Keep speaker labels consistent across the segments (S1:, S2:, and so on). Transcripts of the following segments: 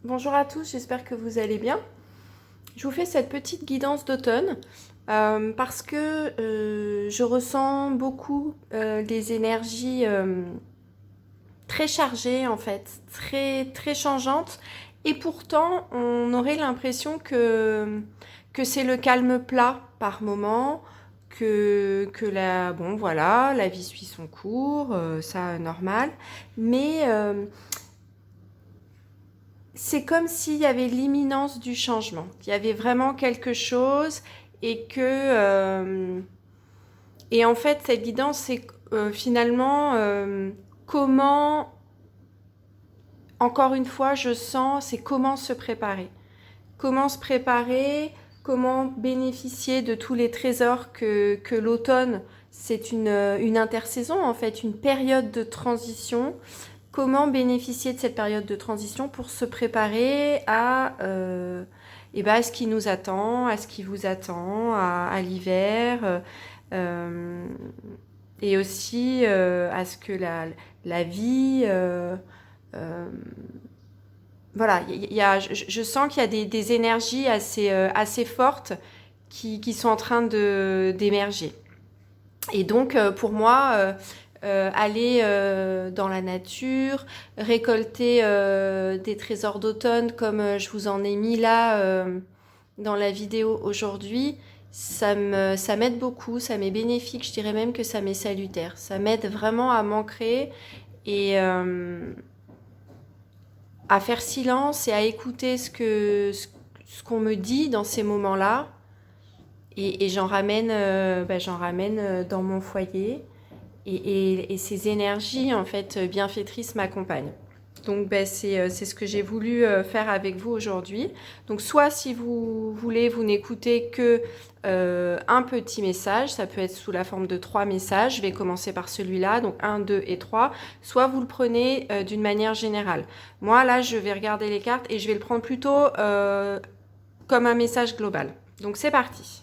S1: Bonjour à tous, j'espère que vous allez bien. Je vous fais cette petite guidance d'automne parce que je ressens beaucoup des énergies très chargées en fait, très changeantes et pourtant on aurait l'impression que c'est le calme plat par moment, bon voilà, la vie suit son cours, ça normal, mais c'est comme s'il y avait l'imminence du changement, qu'il y avait vraiment quelque chose et et en fait cette guidance c'est finalement comment, encore une fois je sens, c'est comment se préparer, comment bénéficier de tous les trésors que l'automne, c'est une intersaison en fait, une période de transition. Comment bénéficier de cette période de transition pour se préparer à ce qui nous attend, à ce qui vous attend, à l'hiver, euh, et aussi à ce que la vie... voilà, je sens qu'il y a des énergies assez fortes qui sont en train d'émerger. Et donc, pour moi, aller dans la nature, récolter des trésors d'automne comme je vous en ai mis là dans la vidéo aujourd'hui, ça m'aide beaucoup, ça m'est bénéfique, je dirais même que ça m'est salutaire. Ça m'aide vraiment à m'ancrer et à faire silence et à écouter ce qu'on me dit dans ces moments-là. Et j'en ramène dans mon foyer. Et ces énergies en fait bienfaitrices m'accompagnent. Donc c'est ce que j'ai voulu faire avec vous aujourd'hui. Donc soit si vous voulez, vous n'écoutez que un petit message, ça peut être sous la forme de 3 messages, je vais commencer par celui-là, donc 1, 2 et 3, soit vous le prenez d'une manière générale. Moi là je vais regarder les cartes et je vais le prendre plutôt comme un message global. Donc c'est parti.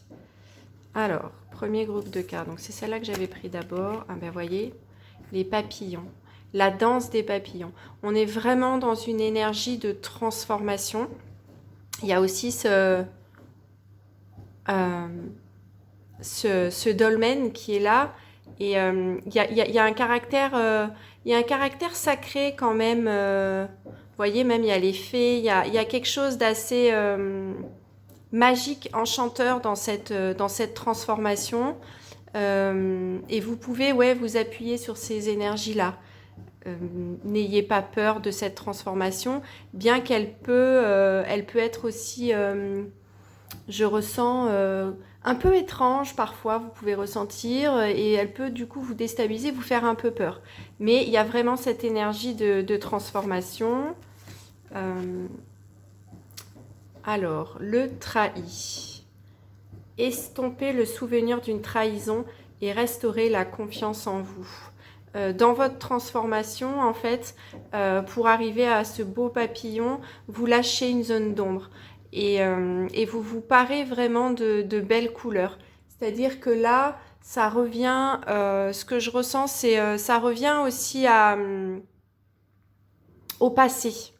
S1: Alors, premier groupe de cartes, donc c'est celle-là que j'avais pris d'abord. Ah ben voyez, les papillons, la danse des papillons. On est vraiment dans une énergie de transformation. Il y a aussi ce dolmen qui est là. Et il y a un caractère, il y a un caractère sacré quand même. Vous voyez, même il y a les fées, il y a quelque chose d'assez... magique, enchanteur dans cette transformation. Et vous pouvez vous appuyer sur ces énergies-là. N'ayez pas peur de cette transformation, bien elle peut être aussi, je ressens, un peu étrange parfois, vous pouvez ressentir, et elle peut du coup vous déstabiliser, vous faire un peu peur. Mais il y a vraiment cette énergie de transformation. Alors, le trahi. Estomper le souvenir d'une trahison et restaurer la confiance en vous. Dans votre transformation, en fait, pour arriver à ce beau papillon, vous lâchez une zone d'ombre et vous vous parez vraiment de belles couleurs. C'est-à-dire que là, ça revient, ce que je ressens, c'est ça revient aussi au passé.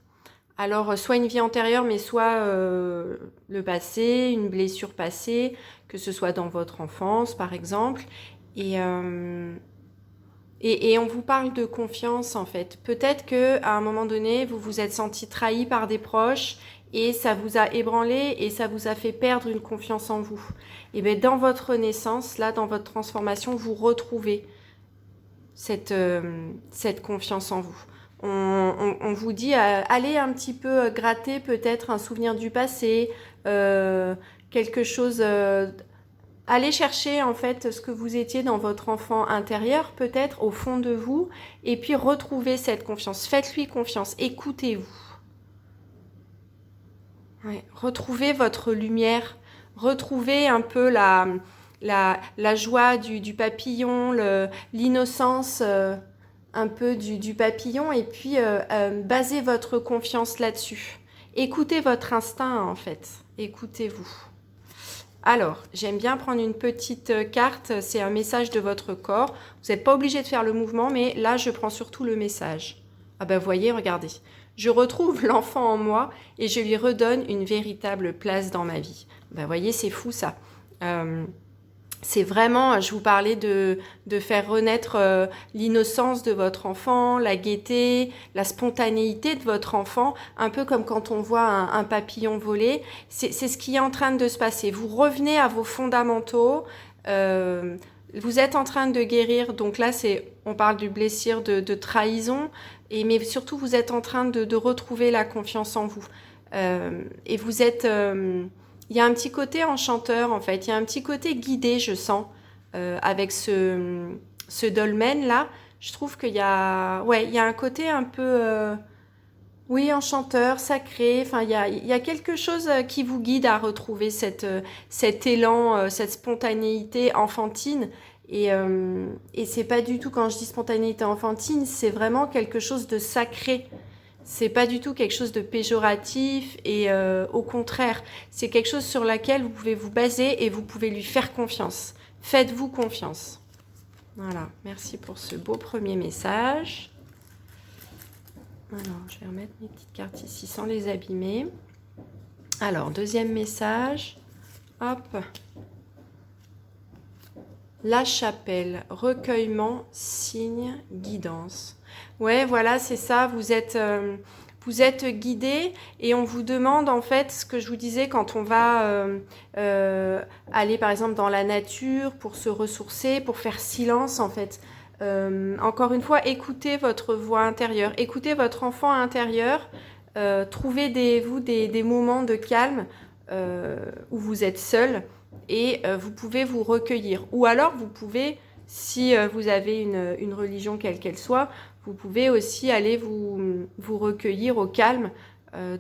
S1: Alors, soit une vie antérieure, mais soit le passé, une blessure passée, que ce soit dans votre enfance, par exemple. Et, euh, et on vous parle de confiance, en fait. Peut-être qu'à un moment donné, vous vous êtes senti trahi par des proches et ça vous a ébranlé et ça vous a fait perdre une confiance en vous. Et bien, dans votre renaissance, là, dans votre transformation, vous retrouvez cette confiance en vous. On vous dit allez un petit peu gratter peut-être un souvenir du passé, quelque chose, allez chercher en fait ce que vous étiez dans votre enfant intérieur peut-être au fond de vous et puis retrouvez cette confiance, faites-lui confiance, écoutez-vous. Ouais. Retrouvez votre lumière, retrouvez un peu la joie du papillon, l'innocence un peu du papillon et puis basez votre confiance là-dessus. Écoutez votre instinct en fait, écoutez-vous. Alors, j'aime bien prendre une petite carte, c'est un message de votre corps. Vous n'êtes pas obligé de faire le mouvement, mais là je prends surtout le message. Ah ben voyez, regardez. Je retrouve l'enfant en moi et je lui redonne une véritable place dans ma vie. Ben, voyez, c'est fou ça. C'est vraiment, je vous parlais de faire renaître l'innocence de votre enfant, la gaieté, la spontanéité de votre enfant, un peu comme quand on voit un papillon voler. C'est ce qui est en train de se passer. Vous revenez à vos fondamentaux, vous êtes en train de guérir. Donc là, on parle du blessure de trahison, mais surtout, vous êtes en train de retrouver la confiance en vous. Et vous êtes... il y a un petit côté enchanteur, en fait. Il y a un petit côté guidé, je sens, avec ce dolmen-là. Je trouve qu'il y a... Ouais, il y a un côté un peu... oui, enchanteur, sacré. Enfin, il y a quelque chose qui vous guide à retrouver cet élan, cette spontanéité enfantine. Et c'est pas du tout, quand je dis spontanéité enfantine, c'est vraiment quelque chose de sacré. C'est pas du tout quelque chose de péjoratif et au contraire, c'est quelque chose sur laquelle vous pouvez vous baser et vous pouvez lui faire confiance. Faites-vous confiance. Voilà, merci pour ce beau premier message. Alors, je vais remettre mes petites cartes ici sans les abîmer. Alors, deuxième message. Hop. La chapelle, recueillement, signe, guidance. Ouais, voilà, c'est ça. Vous êtes guidé et on vous demande en fait ce que je vous disais quand on va aller par exemple dans la nature pour se ressourcer, pour faire silence en fait. Encore une fois, écoutez votre voix intérieure, écoutez votre enfant intérieur, trouvez des moments de calme où vous êtes seul. Et vous pouvez vous recueillir. Ou alors, vous pouvez, si vous avez une religion quelle qu'elle soit, vous pouvez aussi aller vous recueillir au calme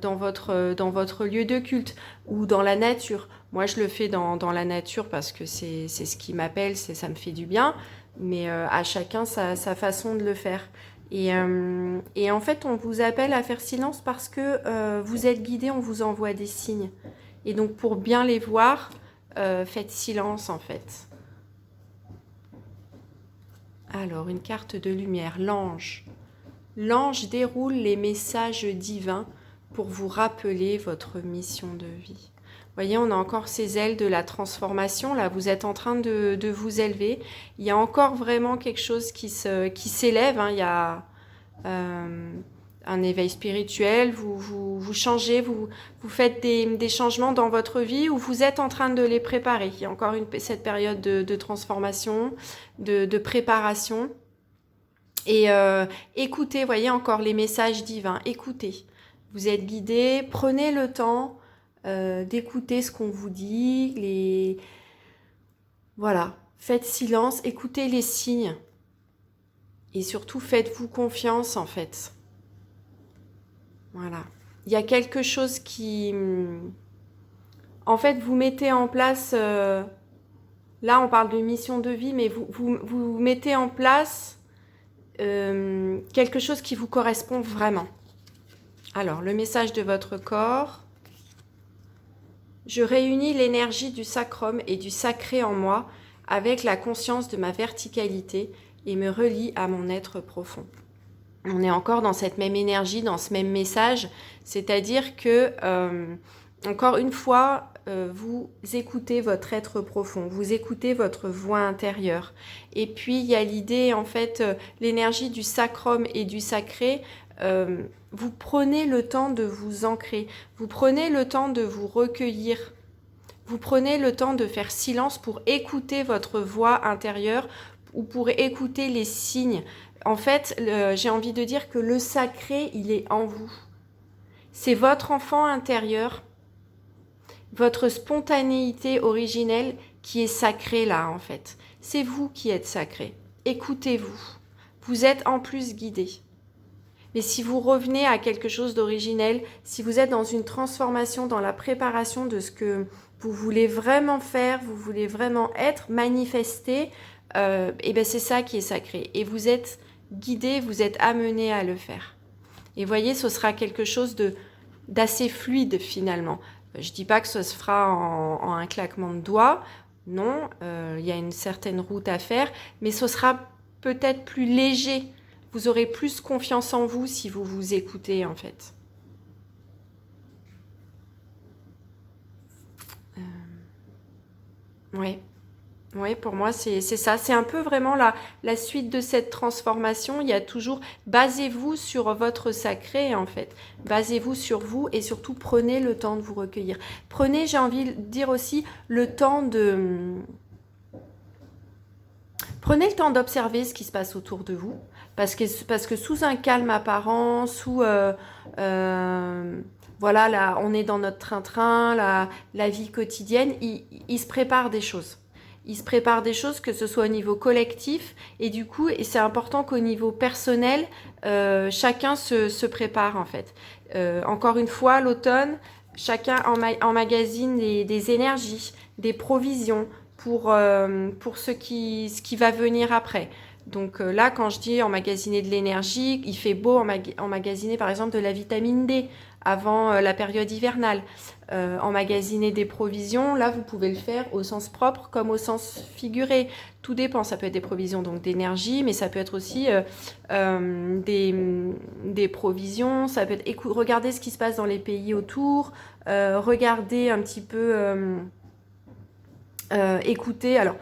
S1: dans votre lieu de culte ou dans la nature. Moi, je le fais dans la nature parce que c'est ce qui m'appelle, ça me fait du bien. Mais à chacun sa façon de le faire. Et en fait, on vous appelle à faire silence parce que vous êtes guidé, on vous envoie des signes. Et donc, pour bien les voir... faites silence en fait. Alors, une carte de lumière, l'ange. L'ange déroule les messages divins pour vous rappeler votre mission de vie. Vous voyez, on a encore ces ailes de la transformation. Là, vous êtes en train de vous élever. Il y a encore vraiment quelque chose qui s'élève. Hein. Il y a... un éveil spirituel, vous changez, vous faites des changements dans votre vie ou vous êtes en train de les préparer. Il y a encore cette période de transformation, de préparation. Et écoutez, voyez encore les messages divins, écoutez. Vous êtes guidé, prenez le temps d'écouter ce qu'on vous dit. Voilà, faites silence, écoutez les signes. Et surtout, faites-vous confiance en fait. Voilà. Il y a quelque chose qui... En fait, vous mettez en place... là, on parle de mission de vie, mais vous mettez en place quelque chose qui vous correspond vraiment. Alors, le message de votre corps. Je réunis l'énergie du sacrum et du sacré en moi avec la conscience de ma verticalité et me relie à mon être profond. On est encore dans cette même énergie, dans ce même message, c'est-à-dire que, encore une fois, vous écoutez votre être profond, vous écoutez votre voix intérieure. Et puis, il y a l'idée, en fait, l'énergie du sacrum et du sacré, vous prenez le temps de vous ancrer, vous prenez le temps de vous recueillir, vous prenez le temps de faire silence pour écouter votre voix intérieure ou pour écouter les signes. En fait, j'ai envie de dire que le sacré, il est en vous. C'est votre enfant intérieur, votre spontanéité originelle qui est sacrée là, en fait. C'est vous qui êtes sacré. Écoutez-vous. Vous êtes en plus guidé. Mais si vous revenez à quelque chose d'originel, si vous êtes dans une transformation, dans la préparation de ce que vous voulez vraiment faire, vous voulez vraiment être, manifester, et ben c'est ça qui est sacré. Et vous êtes guidé, vous êtes amené à le faire. Et voyez, ce sera quelque chose d'assez fluide finalement. Je ne dis pas que ce se fera en un claquement de doigts, non, il y a une certaine route à faire, mais ce sera peut-être plus léger. Vous aurez plus confiance en vous si vous vous écoutez en fait. Oui. Oui, pour moi, c'est ça. C'est un peu vraiment la suite de cette transformation. Il y a toujours, basez-vous sur votre sacré, en fait. Basez-vous sur vous et surtout prenez le temps de vous recueillir. Prenez, j'ai envie de dire aussi, prenez le temps d'observer ce qui se passe autour de vous. Parce que sous un calme apparent, voilà, là, on est dans notre train-train, la vie quotidienne, il se prépare des choses. Il se prépare des choses, que ce soit au niveau collectif, et du coup, et c'est important qu'au niveau personnel, chacun se prépare en fait. Encore une fois, l'automne, chacun emmagasine des énergies, des provisions pour ce qui va venir après. Donc là, quand je dis emmagasiner de l'énergie, il fait beau emmagasiner par exemple de la vitamine D avant la période hivernale. Emmagasiner des provisions, là vous pouvez le faire au sens propre comme au sens figuré. Tout dépend, ça peut être des provisions donc d'énergie, mais ça peut être aussi des provisions, ça peut être regardez ce qui se passe dans les pays autour, regardez un petit peu, écoutez, alors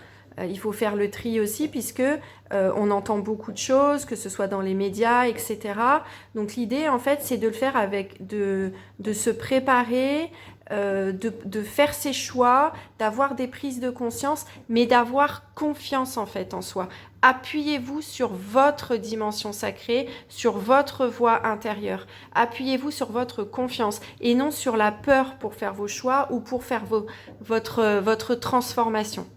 S1: il faut faire le tri aussi puisque on entend beaucoup de choses, que ce soit dans les médias, etc. Donc l'idée en fait c'est de le faire de se préparer, de faire ses choix, d'avoir des prises de conscience, mais d'avoir confiance en fait en soi. Appuyez-vous sur votre dimension sacrée, sur votre voix intérieure. Appuyez-vous sur votre confiance et non sur la peur pour faire vos choix ou pour faire votre transformation.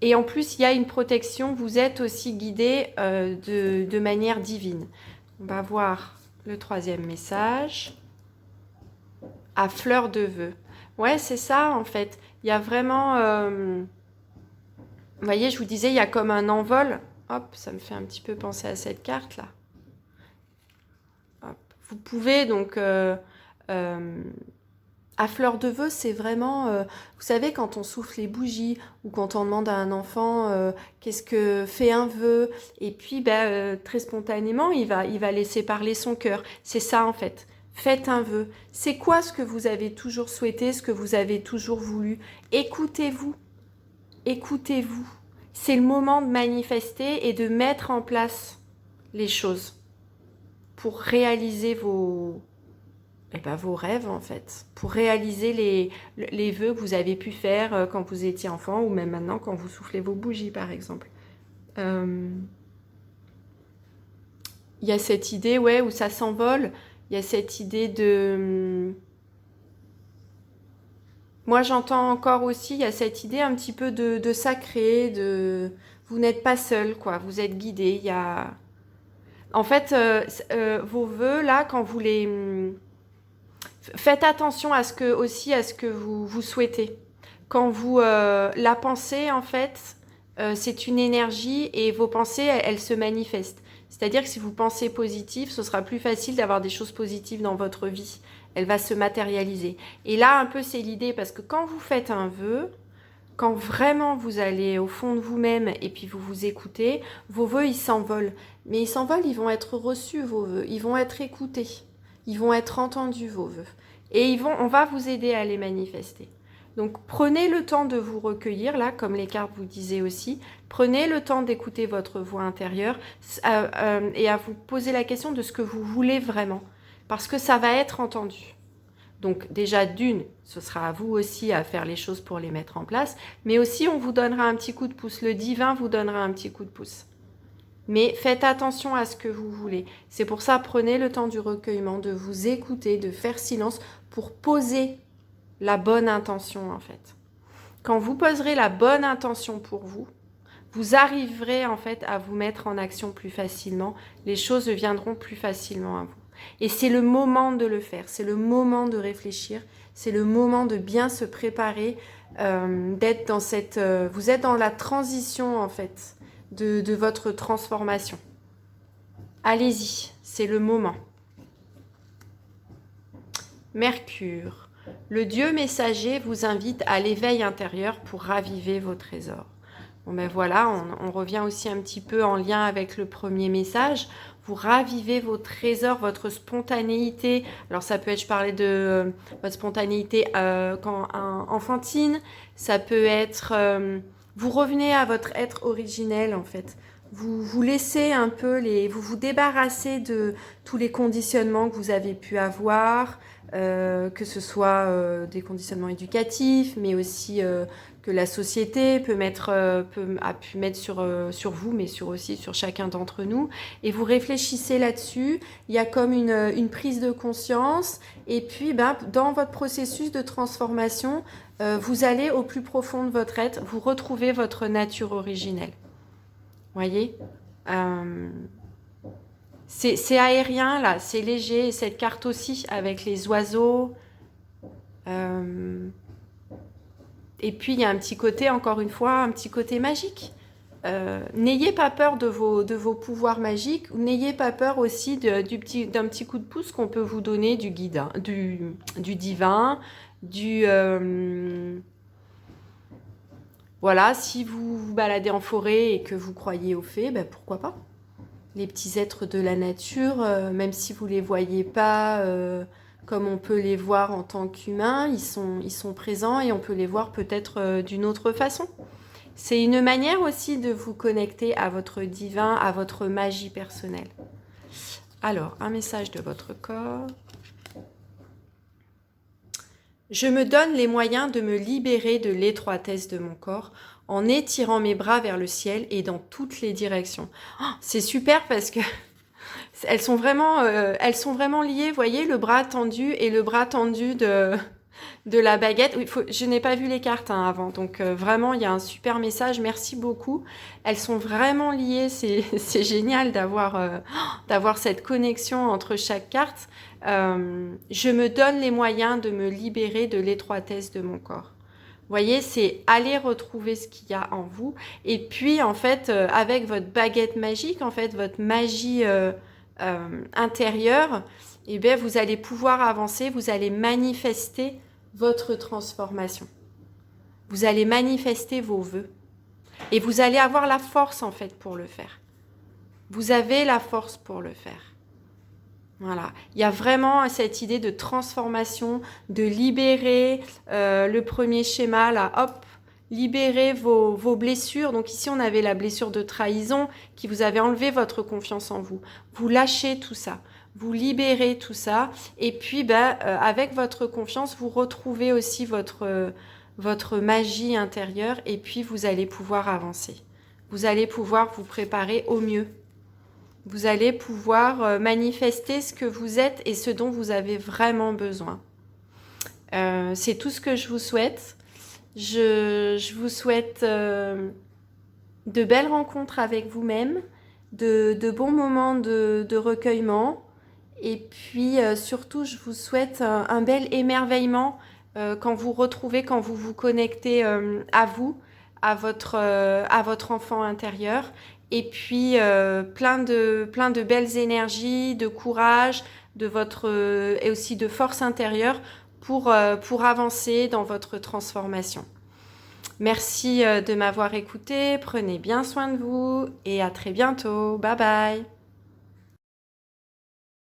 S1: Et en plus, il y a une protection, vous êtes aussi guidé de manière divine. On va voir le troisième message. À fleur de vœux. Ouais, c'est ça en fait. Il y a vraiment... Vous voyez, je vous disais, il y a comme un envol. Hop, ça me fait un petit peu penser à cette carte-là. Hop. Vous pouvez donc... à fleur de vœux, c'est vraiment... vous savez, quand on souffle les bougies ou quand on demande à un enfant qu'est-ce que fait un vœu, et puis très spontanément, il va laisser parler son cœur. C'est ça en fait. Faites un vœu. C'est quoi ce que vous avez toujours souhaité, ce que vous avez toujours voulu? Écoutez-vous. Écoutez-vous. C'est le moment de manifester et de mettre en place les choses pour réaliser vos rêves en fait. Pour réaliser les vœux que vous avez pu faire quand vous étiez enfant ou même maintenant quand vous soufflez vos bougies par exemple. Il y a cette idée où ça s'envole. Il y a cette idée de... Moi, j'entends encore aussi, il y a cette idée un petit peu de sacré, de... Vous n'êtes pas seul, quoi. Vous êtes guidé. Il y a... En fait, vos vœux, là, quand vous les... Faites attention à ce que vous souhaitez. Quand vous... la pensée, en fait, c'est une énergie et vos pensées, elles se manifestent. C'est-à-dire que si vous pensez positif, ce sera plus facile d'avoir des choses positives dans votre vie. Elle va se matérialiser. Et là, un peu, c'est l'idée, parce que quand vous faites un vœu, quand vraiment vous allez au fond de vous-même et puis vous vous écoutez, vos vœux, ils s'envolent. Mais ils s'envolent, ils vont être reçus, vos vœux. Ils vont être écoutés. Ils vont être entendus, vos vœux. Et on va vous aider à les manifester. Donc prenez le temps de vous recueillir, là, comme les cartes vous disaient aussi. Prenez le temps d'écouter votre voix intérieure et à vous poser la question de ce que vous voulez vraiment. Parce que ça va être entendu. Donc déjà d'une, ce sera à vous aussi à faire les choses pour les mettre en place. Mais aussi, on vous donnera un petit coup de pouce. Le divin vous donnera un petit coup de pouce. Mais faites attention à ce que vous voulez. C'est pour ça, prenez le temps du recueillement, de vous écouter, de faire silence pour poser la bonne intention en fait. Quand vous poserez la bonne intention pour vous, vous arriverez en fait à vous mettre en action plus facilement. Les choses viendront plus facilement à vous. Et c'est le moment de le faire, c'est le moment de réfléchir, c'est le moment de bien se préparer, d'être dans vous êtes dans la transition en fait de votre transformation. Allez-y, c'est le moment. Mercure. Le Dieu messager vous invite à l'éveil intérieur pour raviver vos trésors. Bon ben voilà, on revient aussi un petit peu en lien avec le premier message. Vous ravivez vos trésors, votre spontanéité. Alors ça peut être, je parlais de votre spontanéité enfantine. Ça peut être, vous revenez à votre être originel en fait. Vous laissez un peu vous vous débarrassez de tous les conditionnements que vous avez pu avoir, que ce soit des conditionnements éducatifs, mais aussi que la société a pu mettre sur vous, mais aussi sur chacun d'entre nous. Et vous réfléchissez là-dessus. Il y a comme une prise de conscience. Et puis, dans votre processus de transformation, vous allez au plus profond de votre être, vous retrouvez votre nature originelle. Voyez, c'est aérien là, c'est léger. Et cette carte aussi avec les oiseaux. Et puis il y a un petit côté, encore une fois, un petit côté magique. N'ayez pas peur de vos pouvoirs magiques, n'ayez pas peur aussi d'un petit coup de pouce qu'on peut vous donner du guide, hein, du divin, voilà, si vous vous baladez en forêt et que vous croyez aux fées, pourquoi pas. Les petits êtres de la nature, même si vous ne les voyez pas comme on peut les voir en tant qu'humains, ils sont présents et on peut les voir peut-être d'une autre façon. C'est une manière aussi de vous connecter à votre divin, à votre magie personnelle. Alors, un message de votre corps. Je me donne les moyens de me libérer de l'étroitesse de mon corps en étirant mes bras vers le ciel et dans toutes les directions. Oh, c'est super parce que elles sont vraiment liées, vous voyez, le bras tendu et le bras tendu de la baguette. Oui, je n'ai pas vu les cartes avant, donc vraiment, il y a un super message. Merci beaucoup. Elles sont vraiment liées. C'est génial d'avoir cette connexion entre chaque carte. Je me donne les moyens de me libérer de l'étroitesse de mon corps. Vous voyez, c'est aller retrouver ce qu'il y a en vous. Et puis, en fait, avec votre baguette magique, en fait, votre magie intérieure, eh bien, vous allez pouvoir avancer, vous allez manifester votre transformation. Vous allez manifester vos vœux. Et vous allez avoir la force, en fait, pour le faire. Vous avez la force pour le faire. Voilà. Il y a vraiment cette idée de transformation, de libérer le premier schéma, là, hop, libérer vos blessures. Donc ici, on avait la blessure de trahison qui vous avait enlevé votre confiance en vous. Vous lâchez tout ça. Vous libérez tout ça. Et puis, avec votre confiance, vous retrouvez aussi votre magie intérieure. Et puis, vous allez pouvoir avancer. Vous allez pouvoir vous préparer au mieux. Vous allez pouvoir manifester ce que vous êtes et ce dont vous avez vraiment besoin. C'est tout ce que je vous souhaite. Je vous souhaite de belles rencontres avec vous-même, de bons moments de recueillement. Et puis surtout, je vous souhaite un bel émerveillement quand vous retrouvez, quand vous vous connectez à vous, à votre enfant intérieur. Et puis plein de belles énergies, de courage, et aussi de force intérieure pour avancer dans votre transformation. Merci de m'avoir écouté, prenez bien soin de vous et à très bientôt. Bye bye.